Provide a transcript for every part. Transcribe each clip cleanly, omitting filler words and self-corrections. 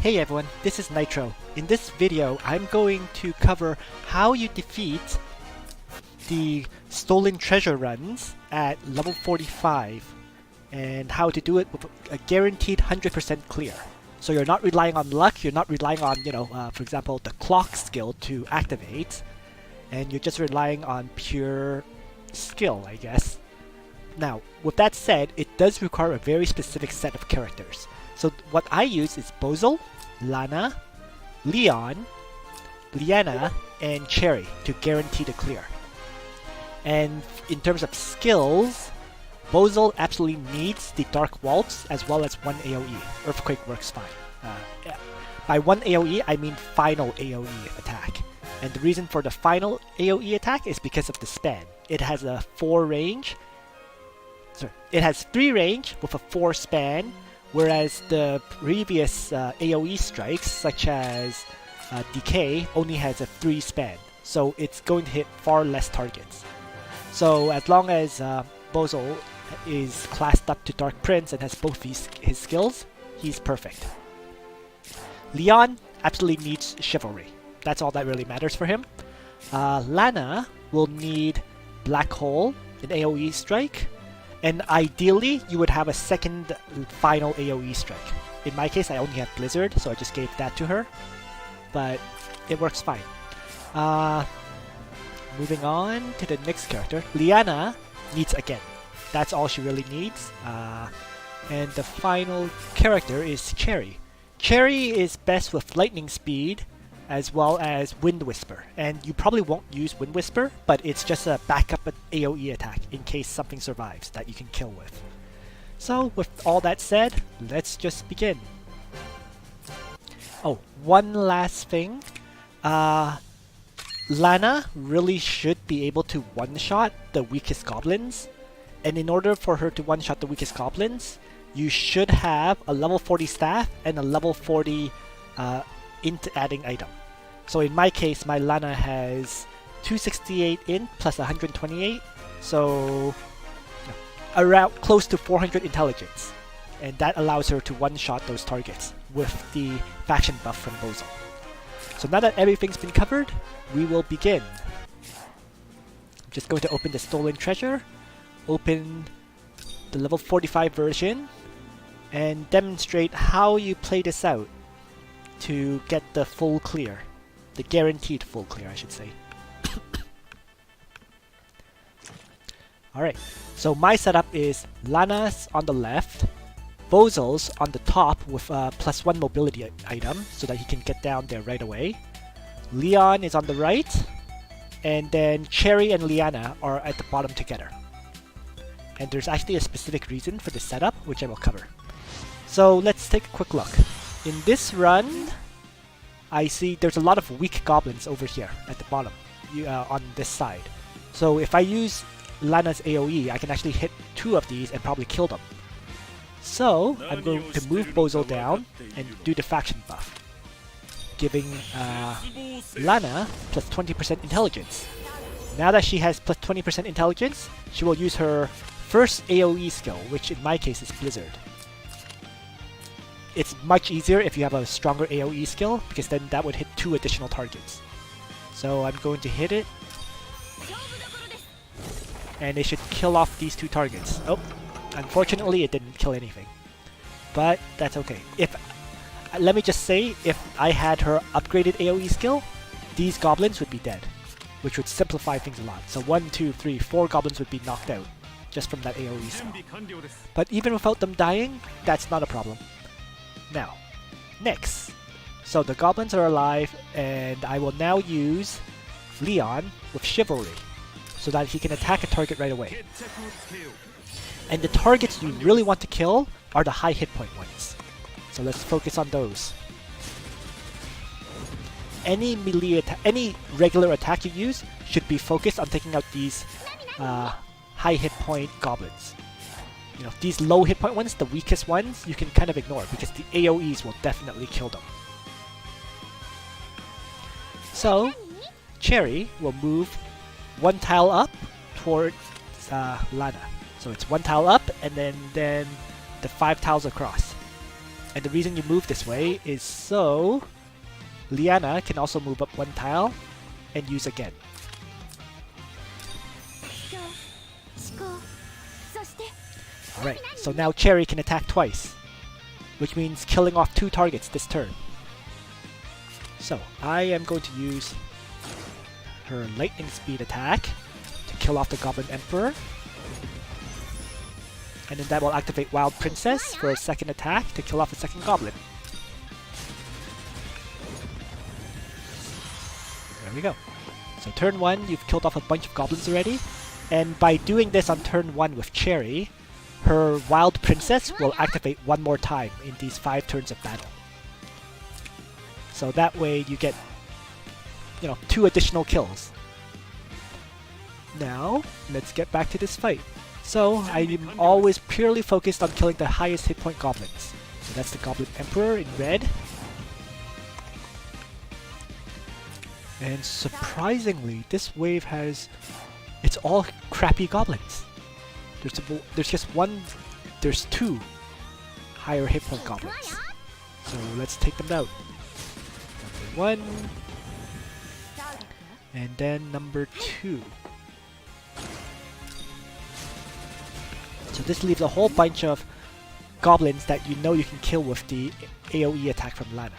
Hey everyone, this is Nitro. In this video, I'm going to cover how you defeat the stolen treasure runs at level 45 and how to do it with a guaranteed 100% clear. So you're not relying on luck, you're not relying on, for example, the clock skill to activate, and you're just relying on pure skill, I guess. Now, with that said, it does require a very specific set of characters. So what I use is Bozel, Lana, Leon, Liana, and Cherry to guarantee the clear. And in terms of skills, Bozel absolutely needs the Dark Waltz as well as one AoE. Earthquake works fine. Yeah. By one AoE, I mean final AoE attack. And the reason for the final AoE attack is because of the span. It has a 4 range. It has 3 range with a 4 span, whereas the previous AoE strikes, such as Decay, only has a 3 span. So it's going to hit far less targets. So as long as Bozel is classed up to Dark Prince and has both his skills, he's perfect. Leon absolutely needs Chivalry. That's all that really matters for him. Lana will need Black Hole, an AoE strike, and ideally you would have a second final AoE strike. In my case, I only have Blizzard, so I just gave that to her, but it works fine. Moving on to the next character, Liana needs Again. That's all she really needs. And the final character is Cherry. Cherry is best with Lightning Speed as well as Wind Whisper, and you probably won't use Wind Whisper, but it's just a backup AoE attack in case something survives that you can kill with. So with all that said, let's just begin. Oh, one last thing. Lana really should be able to one-shot the weakest goblins, and in order for her to one-shot the weakest goblins, you should have a level 40 staff and a level 40 int adding item. So in my case, my Lana has 268 int plus 128, so around close to 400 intelligence, and that allows her to one-shot those targets with the faction buff from Bozel. So now that everything's been covered, we will begin. I'm just going to open the stolen treasure, open the level 45 version, and demonstrate how you play this out to get the full clear. The guaranteed full clear, I should say. Alright, so my setup is Lana's on the left, Bozel's on the top with a +1 mobility item so that he can get down there right away. Leon is on the right, and then Cherry and Liana are at the bottom together. And there's actually a specific reason for this setup, which I will cover. So let's take a quick look. In this run, I see there's a lot of weak goblins over here at the bottom, on this side. So if I use Lana's AoE, I can actually hit 2 of these and probably kill them. So I'm going to move Bozel down and do the faction buff, giving Lana plus 20% intelligence. Now that she has plus 20% intelligence, she will use her first AoE skill, which in my case is Blizzard. It's much easier if you have a stronger AoE skill, because then that would hit 2 additional targets. So I'm going to hit it, and it should kill off these 2 targets. Oh, unfortunately it didn't kill anything, but that's okay. Let me just say, if I had her upgraded AoE skill, these goblins would be dead, which would simplify things a lot. So 1, 2, 3, 4 goblins would be knocked out just from that AoE skill. But even without them dying, that's not a problem. Now, next. So the goblins are alive, and I will now use Leon with Chivalry so that he can attack a target right away. And the targets you really want to kill are the high hit point ones. So let's focus on those. Any melee attack, any regular attack you use should be focused on taking out these high hit point goblins. You know, these low hit point ones, the weakest ones, you can kind of ignore because the AoEs will definitely kill them. So, Cherry will move 1 tile up towards Lana. So it's 1 tile up and then the 5 tiles across. And the reason you move this way is so Liana can also move up one tile and use again. Alright, so now Cherry can attack twice, which means killing off 2 targets this turn. So I am going to use her lightning speed attack to kill off the Goblin Emperor. And then that will activate Wild Princess for a second attack to kill off a second Goblin. There we go. So turn 1, you've killed off a bunch of Goblins already. And by doing this on turn 1 with Cherry, her Wild Princess will activate one more time in these 5 turns of battle. So that way you get, 2 additional kills. Now, let's get back to this fight. So, I'm always purely focused on killing the highest hit point goblins. So that's the Goblin Emperor in red. And surprisingly, this wave it's all crappy goblins. There's 2 higher hit point goblins. So let's take them out. Number 1, and then number 2. So this leaves a whole bunch of goblins that you can kill with the AoE attack from Lana.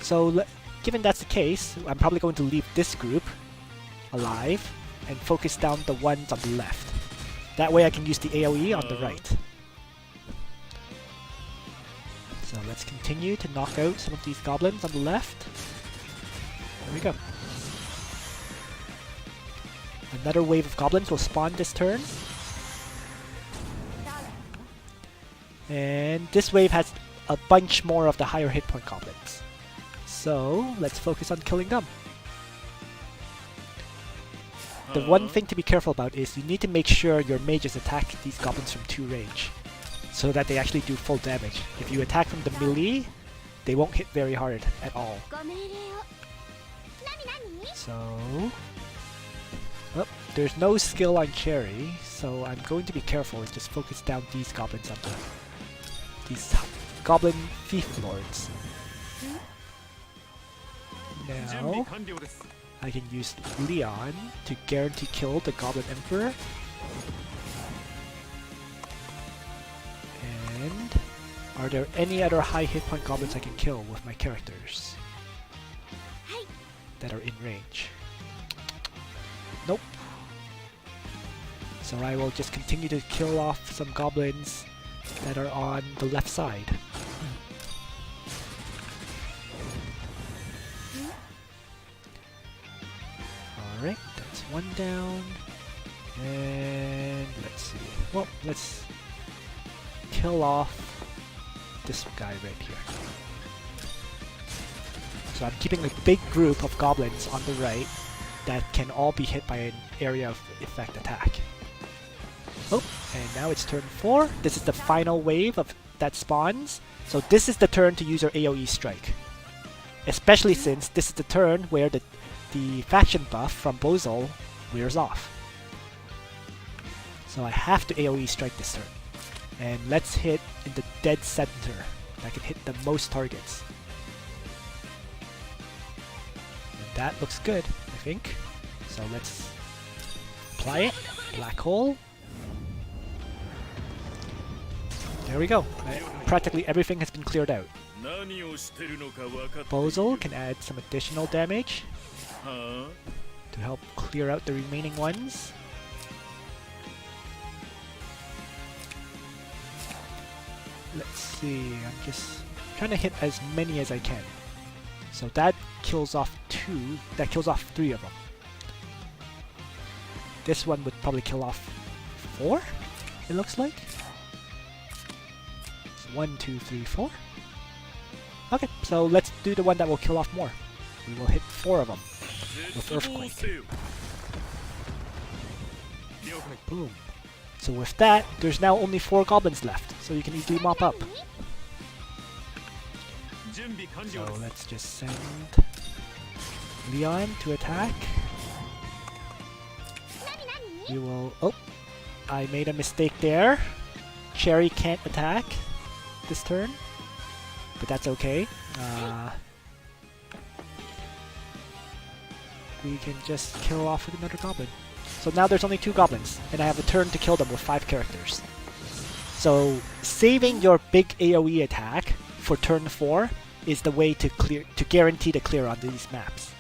So given that's the case, I'm probably going to leave this group alive and focus down the ones on the left. That way I can use the AoE on the right. So let's continue to knock out some of these goblins on the left. There we go. Another wave of goblins will spawn this turn. And this wave has a bunch more of the higher hit point goblins. So let's focus on killing them. The one thing to be careful about is you need to make sure your mages attack these goblins from 2 range, so that they actually do full damage. If you attack from the melee, they won't hit very hard at all. So... oh, there's no skill on Cherry, so I'm going to be careful and just focus down these goblins on these goblin thief lords. Now, I can use Leon to guarantee kill the Goblin Emperor. And are there any other high hit point goblins I can kill with my characters that are in range? Nope. So I will just continue to kill off some goblins that are on the left side. Alright, that's 1 down. And let's see. Well, let's kill off this guy right here. So I'm keeping a big group of goblins on the right that can all be hit by an area of effect attack. Oh, and now it's turn 4. This is the final wave that spawns. So this is the turn to use your AoE strike. Especially since this is the turn where the faction buff from Bozol wears off. So I have to AoE strike this turn. And let's hit in the dead center. I can hit the most targets. And that looks good, I think. So let's apply it. Black hole. There we go. Practically everything has been cleared out. Bozol can add some additional damage to help clear out the remaining ones. Let's see, I'm just trying to hit as many as I can. So that kills off 2, that kills off 3 of them. This one would probably kill off 4, it looks like. 1, 2, 3, 4. Okay, so let's do the one that will kill off more. We will hit 4 of them with Earthquake. Boom. So with that, there's now only 4 goblins left, so you can easily mop up. So let's just send Leon to attack. We will... oh! I made a mistake there. Cherry can't attack this turn. but that's okay. We can just kill off with another goblin. So now there's only 2 goblins, and I have a turn to kill them with 5 characters. So saving your big AoE attack for turn 4 is the way to guarantee the clear on these maps.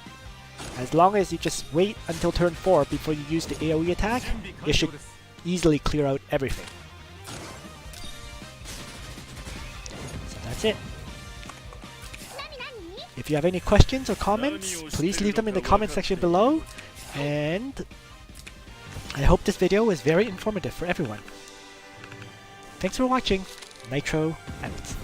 As long as you just wait until turn 4 before you use the AoE attack, it should easily clear out everything. So that's it. If you have any questions or comments, please leave them in the comment section below, and I hope this video was very informative for everyone. Thanks for watching. Nitro out.